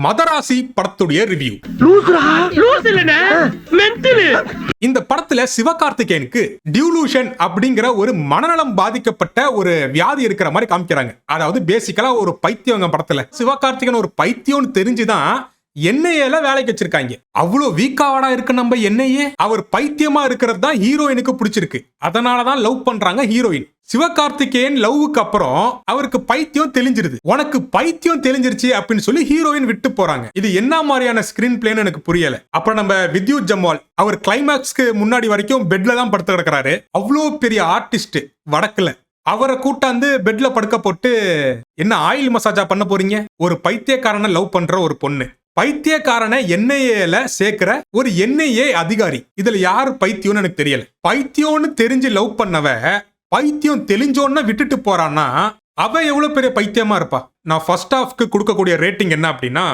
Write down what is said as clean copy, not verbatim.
மதராசி படத்துடைய ரிவ்யூ. இந்த படத்துல சிவகார்த்திகேயனுக்கு டியூலூஷன் அப்படிங்கிற ஒரு மனநலம் பாதிக்கப்பட்ட ஒரு வியாதி இருக்கிற மாதிரி காமிக்கிறாங்க. அதாவது பேசிக்கலா ஒரு பைத்தியங்க படத்துல சிவகார்த்திகேயன் ஒரு பைத்தியம்னு தெரிஞ்சுதான் என்ஐஏல வேலைக்கு வச்சிருக்காங்க. அவ்வளவு வீக்காவடா இருக்கு நம்ம என்ஐஏ. அவர் பைத்தியமா இருக்கிறது தான் ஹீரோயினுக்கு பிடிச்சிருக்கு. அதனாலதான் லவ் பண்றாங்க ஹீரோயின். சிவகார்த்திகேயன் லவ்வுக்கு அப்புறம் அவருக்கு பைத்தியம் தெளிஞ்சிருது. உனக்கு பைத்தியம் தெளிஞ்சிருச்சு அப்படின்னு சொல்லி ஹீரோயின் விட்டு போறாங்க. இது என்ன மாதிரியான ஸ்கிரீன் பிளேன்னு எனக்கு புரியல. அப்புறம் நம்ம வித்யுத் ஜம்வால் அவர் கிளைமேக்ஸ்க்கு முன்னாடி வரைக்கும் பெட்ல தான் படுத்து கிடக்குறாரு. அவ்வளோ பெரிய ஆர்டிஸ்ட் வடக்குல. அவரை கூட்டாந்து பெட்ல படுக்க போட்டு என்ன ஆயில் மசாஜா பண்ண போறீங்க? ஒரு பைத்தியக்காரனை லவ் பண்ற ஒரு பொண்ணு, பைத்தியக்காரனை என்ஐஏல சேர்க்கிற ஒரு என்ஐஏ அதிகாரி. இதுல யாரு பைத்தியம்னு எனக்கு தெரியல. பைத்தியம்னு தெரிஞ்சு லவ் பண்ணவ பைத்தியம் தெளிஞ்சோன்னு விட்டுட்டு போறான்னா அவ எவ்வளவு பெரிய பைத்தியமா இருப்பா. நான் ஃபர்ஸ்ட் ஹாஃப்க்கு கொடுக்கக்கூடிய ரேட்டிங் என்ன அப்படின்னா